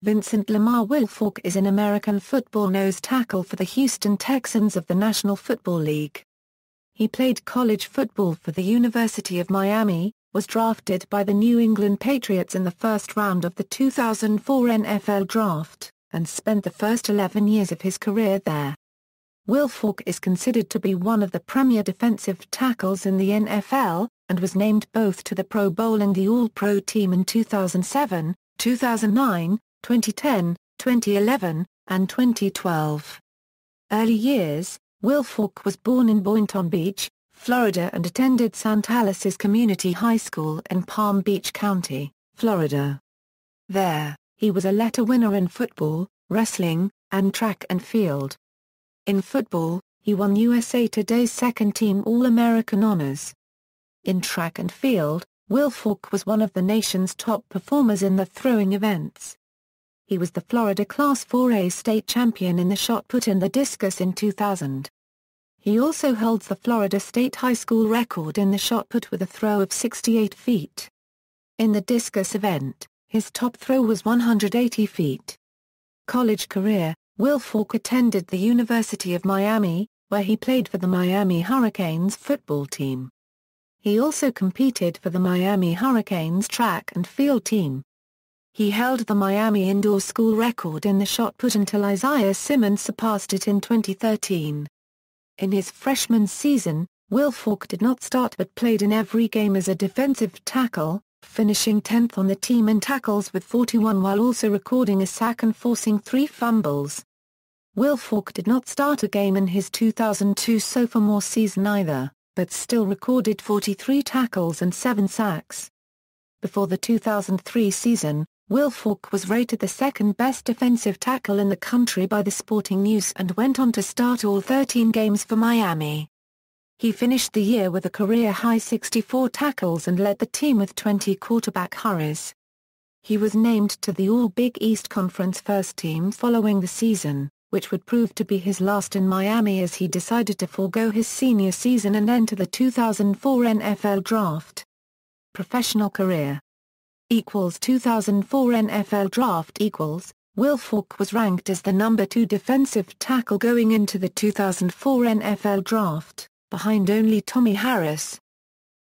Vincent Lamar Wilfork is an American football nose tackle for the Houston Texans of the National Football League. He played college football for the University of Miami, was drafted by the New England Patriots in the first round of the 2004 NFL Draft, and spent the first 11 years of his career there. Wilfork is considered to be one of the premier defensive tackles in the NFL, and was named both to the Pro Bowl and the All-Pro team in 2007, 2009, 2010, 2011, and 2012. Early years: Wilfork was born in Boynton Beach, Florida and attended St. Alice's Community High School in Palm Beach County, Florida. There, he was a letter winner in football, wrestling, and track and field. In football, he won USA Today's second-team All-American honors. In track and field, Wilfork was one of the nation's top performers in the throwing events. He was the Florida Class 4A state champion in the shot put and the discus in 2000. He also holds the Florida State High School record in the shot put with a throw of 68 feet. In the discus event, his top throw was 180 feet. College career: Wilfork attended the University of Miami, where he played for the Miami Hurricanes football team. He also competed for the Miami Hurricanes track and field team. He held the Miami indoor school record in the shot put until Isaiah Simmons surpassed it in 2013. In his freshman season, Wilfork did not start but played in every game as a defensive tackle, finishing 10th on the team in tackles with 41 while also recording a sack and forcing 3 fumbles. Wilfork did not start a game in his 2002 sophomore season either, but still recorded 43 tackles and 7 sacks. Before the 2003 season, Wilfork was rated the second-best defensive tackle in the country by the Sporting News and went on to start all 13 games for Miami. He finished the year with a career-high 64 tackles and led the team with 20 quarterback hurries. He was named to the All-Big East Conference first team following the season, which would prove to be his last in Miami as he decided to forego his senior season and enter the 2004 NFL Draft. Professional career: 2004 NFL Draft Wilfork was ranked as the number 2 defensive tackle going into the 2004 NFL Draft, behind only Tommy Harris.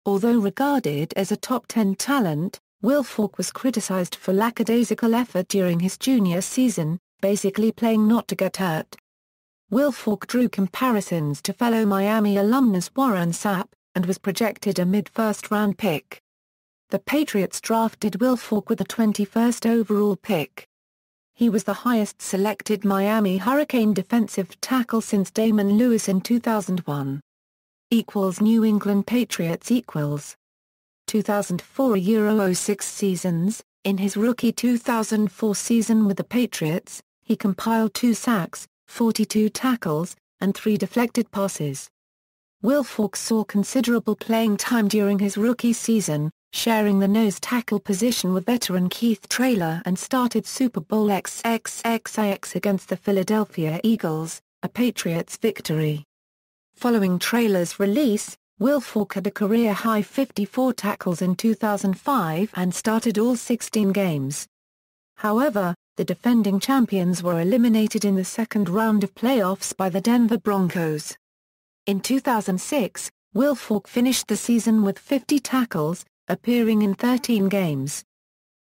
Although regarded as a top 10 talent, Wilfork was criticized for lackadaisical effort during his junior season, basically playing not to get hurt. Wilfork drew comparisons to fellow Miami alumnus Warren Sapp, and was projected a mid-first-round pick. The Patriots drafted Wilfork with the 21st overall pick. He was the highest selected Miami Hurricane defensive tackle since Damon Lewis in 2001. New England Patriots 2004-06 seasons. In his rookie 2004 season with the Patriots, he compiled 2 sacks, 42 tackles, and 3 deflected passes. Wilfork saw considerable playing time during his rookie season, sharing the nose tackle position with veteran Keith Traylor and started Super Bowl XXXIX against the Philadelphia Eagles, a Patriots victory. Following Traylor's release, Wilfork had a career-high 54 tackles in 2005 and started all 16 games. However, the defending champions were eliminated in the second round of playoffs by the Denver Broncos. In 2006, Wilfork finished the season with 50 tackles, appearing in 13 games.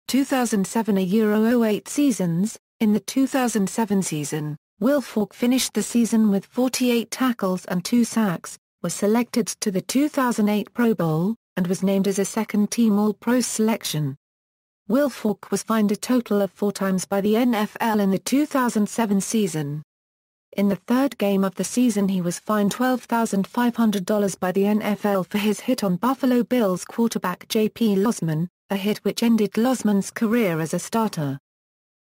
2007-08 seasons. In the 2007 season, Wilfork finished the season with 48 tackles and 2 sacks, was selected to the 2008 Pro Bowl, and was named as a second-team All-Pro selection. Wilfork was fined a total of 4 times by the NFL in the 2007 season. In the third game of the season he was fined $12,500 by the NFL for his hit on Buffalo Bills quarterback J.P. Losman, a hit which ended Losman's career as a starter.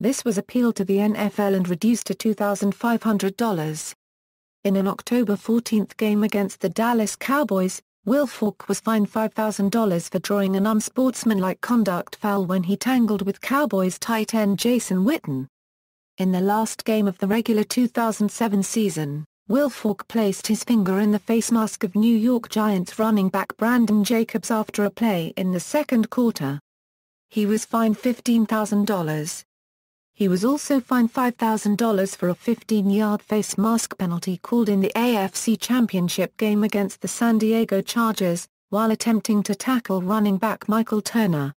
This was appealed to the NFL and reduced to $2,500. In an October 14 game against the Dallas Cowboys, Wilfork was fined $5,000 for drawing an unsportsmanlike conduct foul when he tangled with Cowboys tight end Jason Witten. In the last game of the regular 2007 season, Wilfork placed his finger in the face mask of New York Giants running back Brandon Jacobs after a play in the second quarter. He was fined $15,000. He was also fined $5,000 for a 15-yard face mask penalty called in the AFC Championship game against the San Diego Chargers, while attempting to tackle running back Michael Turner.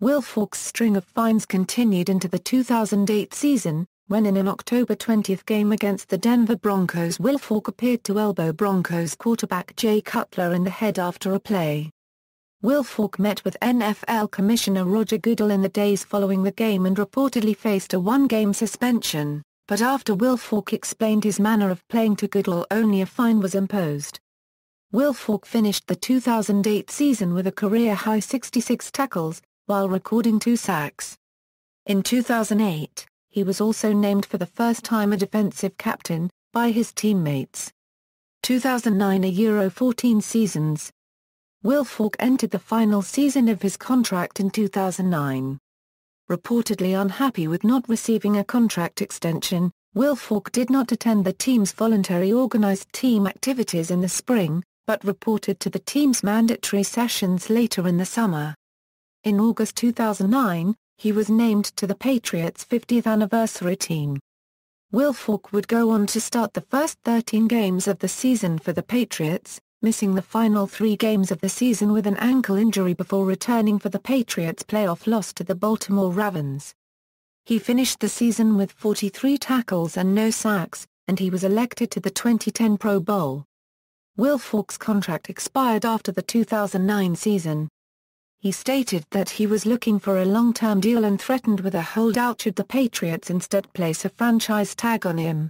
Wilfork's string of fines continued into the 2008 season, when in an October 20 game against the Denver Broncos Wilfork appeared to elbow Broncos quarterback Jay Cutler in the head after a play. Wilfork met with NFL Commissioner Roger Goodell in the days following the game and reportedly faced a one-game suspension, but after Wilfork explained his manner of playing to Goodell, only a fine was imposed. Wilfork finished the 2008 season with a career-high 66 tackles, while recording 2 sacks. In 2008, he was also named for the first time a defensive captain, by his teammates. 2009 Euro 14 seasons. Wilfork entered the final season of his contract in 2009. Reportedly unhappy with not receiving a contract extension, Wilfork did not attend the team's voluntary organized team activities in the spring, but reported to the team's mandatory sessions later in the summer. In August 2009, he was named to the Patriots' 50th anniversary team. Wilfork would go on to start the first 13 games of the season for the Patriots, missing the final 3 games of the season with an ankle injury before returning for the Patriots' playoff loss to the Baltimore Ravens. He finished the season with 43 tackles and no sacks, and he was elected to the 2010 Pro Bowl. Wilfork's contract expired after the 2009 season. He stated that he was looking for a long-term deal and threatened with a holdout should the Patriots instead place a franchise tag on him.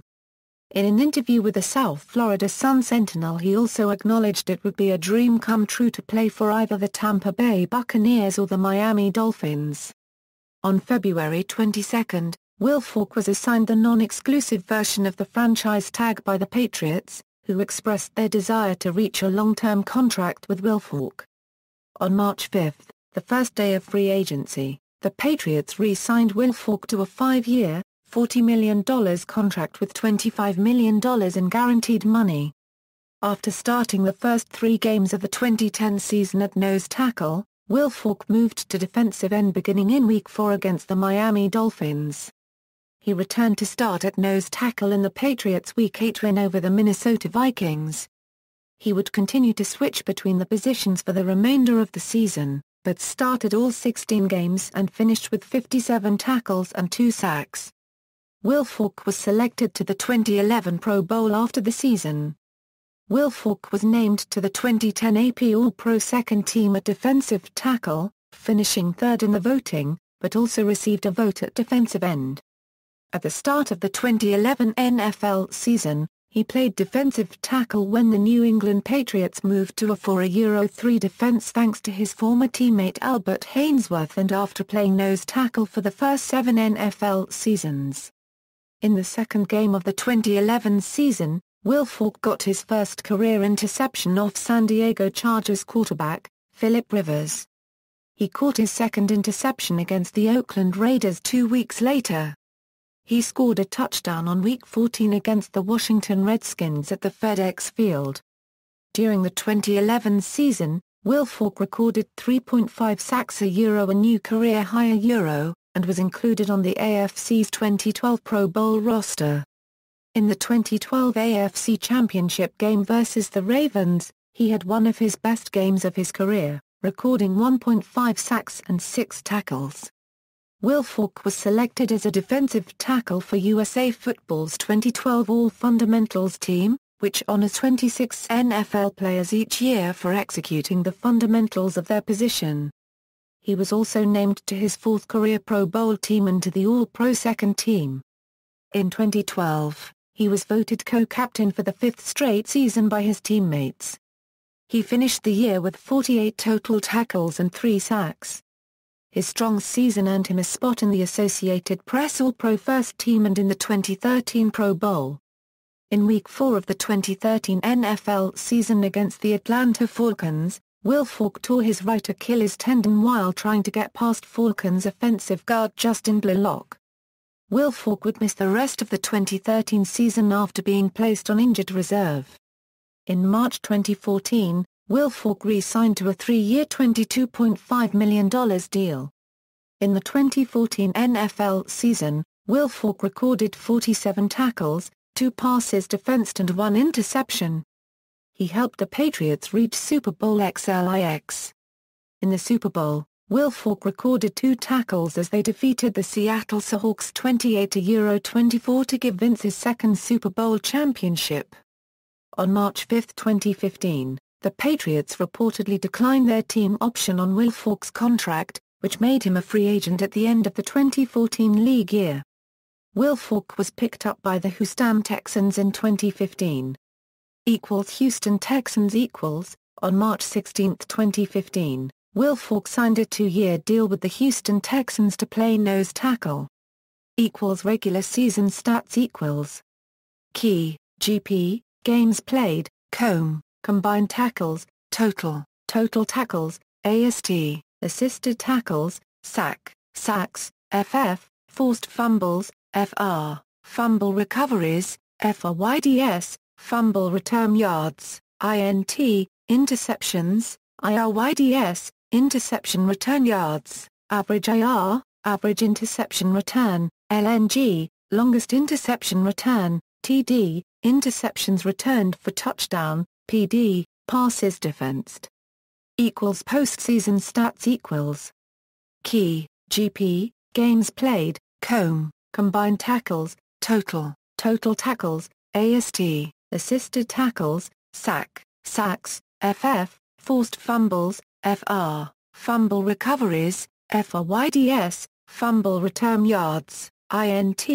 In an interview with the South Florida Sun-Sentinel, he also acknowledged it would be a dream come true to play for either the Tampa Bay Buccaneers or the Miami Dolphins. On February 22, Wilfork was assigned the non-exclusive version of the franchise tag by the Patriots, who expressed their desire to reach a long-term contract with Wilfork. On March 5, the first day of free agency, the Patriots re-signed Wilfork to a 5-year, $40 million contract with $25 million in guaranteed money. After starting the first 3 games of the 2010 season at nose tackle, Wilfork moved to defensive end beginning in Week 4 against the Miami Dolphins. He returned to start at nose tackle in the Patriots' Week 8 win over the Minnesota Vikings. He would continue to switch between the positions for the remainder of the season, but started all 16 games and finished with 57 tackles and 2 sacks. Wilfork was selected to the 2011 Pro Bowl after the season. Wilfork was named to the 2010 AP All-Pro second team at defensive tackle, finishing 3rd in the voting, but also received a vote at defensive end. At the start of the 2011 NFL season, he played defensive tackle when the New England Patriots moved to a 4-3 defense thanks to his former teammate Albert Haynesworth, and after playing nose tackle for the first 7 NFL seasons. In the second game of the 2011 season, Wilfork got his first career interception off San Diego Chargers quarterback, Philip Rivers. He caught his second interception against the Oakland Raiders 2 weeks later. He scored a touchdown on Week 14 against the Washington Redskins at the FedEx Field. During the 2011 season, Wilfork recorded 3.5 sacks a new career-high and was included on the AFC's 2012 Pro Bowl roster. In the 2012 AFC Championship game versus the Ravens, he had one of his best games of his career, recording 1.5 sacks and 6 tackles. Wilfork was selected as a defensive tackle for USA Football's 2012 All-Fundamentals team, which honors 26 NFL players each year for executing the fundamentals of their position. He was also named to his 4th career Pro Bowl team and to the All-Pro second team. In 2012, he was voted co-captain for the 5th straight season by his teammates. He finished the year with 48 total tackles and 3 sacks. His strong season earned him a spot in the Associated Press All-Pro first team and in the 2013 Pro Bowl. In Week 4 of the 2013 NFL season against the Atlanta Falcons, Wilfork tore his right Achilles tendon while trying to get past Falcons offensive guard Justin Blalock. Wilfork would miss the rest of the 2013 season after being placed on injured reserve. In March 2014, Wilfork re-signed to a 3-year $22.5 million deal. In the 2014 NFL season, Wilfork recorded 47 tackles, 2 passes defensed and 1 interception. He helped the Patriots reach Super Bowl XLIX. In the Super Bowl, Wilfork recorded 2 tackles as they defeated the Seattle Seahawks 28-24 to give Vince his second Super Bowl championship. On March 5, 2015, the Patriots reportedly declined their team option on Wilfork's contract, which made him a free agent at the end of the 2014 league year. Wilfork was picked up by the Houston Texans in 2015. Houston Texans On March 16, 2015, Wilfork signed a 2-year deal with the Houston Texans to play nose tackle. Regular season stats Key, GP, games played, combined tackles, total tackles, AST, assisted tackles, sacks, FF, forced fumbles, FR, fumble recoveries, FRYDS, fumble return yards, INT, interceptions, IRYDS, interception return yards, average IR, average interception return, LNG, longest interception return, TD, interceptions returned for touchdown, PD, passes defensed. Postseason stats Key, GP, games played, combined tackles, total tackles, AST, assisted tackles, sacks, FF, forced fumbles, FR, fumble recoveries, FRYDS, fumble return yards, INT,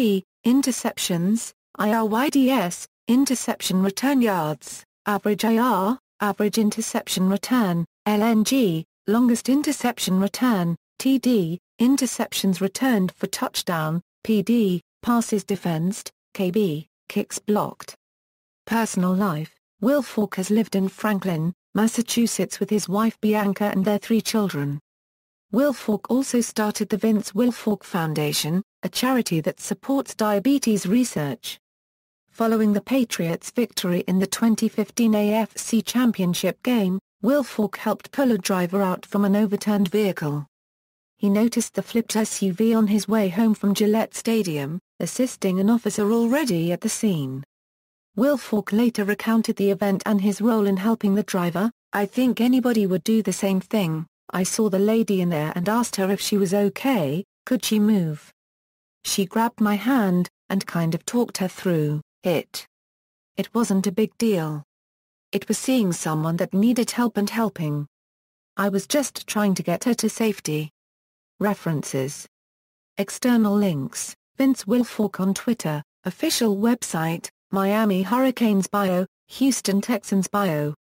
interceptions, IRYDS, interception return yards, average IR, average interception return, LNG, longest interception return, TD, interceptions returned for touchdown, PD, passes defensed, KB, kicks blocked. Personal life: Wilfork has lived in Franklin, Massachusetts with his wife Bianca and their 3 children. Wilfork also started the Vince Wilfork Foundation, a charity that supports diabetes research. Following the Patriots' victory in the 2015 AFC Championship game, Wilfork helped pull a driver out from an overturned vehicle. He noticed the flipped SUV on his way home from Gillette Stadium, assisting an officer already at the scene. Wilfork later recounted the event and his role in helping the driver. "I think anybody would do the same thing. I saw the lady in there and asked her if she was okay, could she move. She grabbed my hand, and kind of talked her through it. It wasn't a big deal. It was seeing someone that needed help and helping. I was just trying to get her to safety." References. External links: Vince Wilfork on Twitter, official website, Miami Hurricanes bio, Houston Texans bio.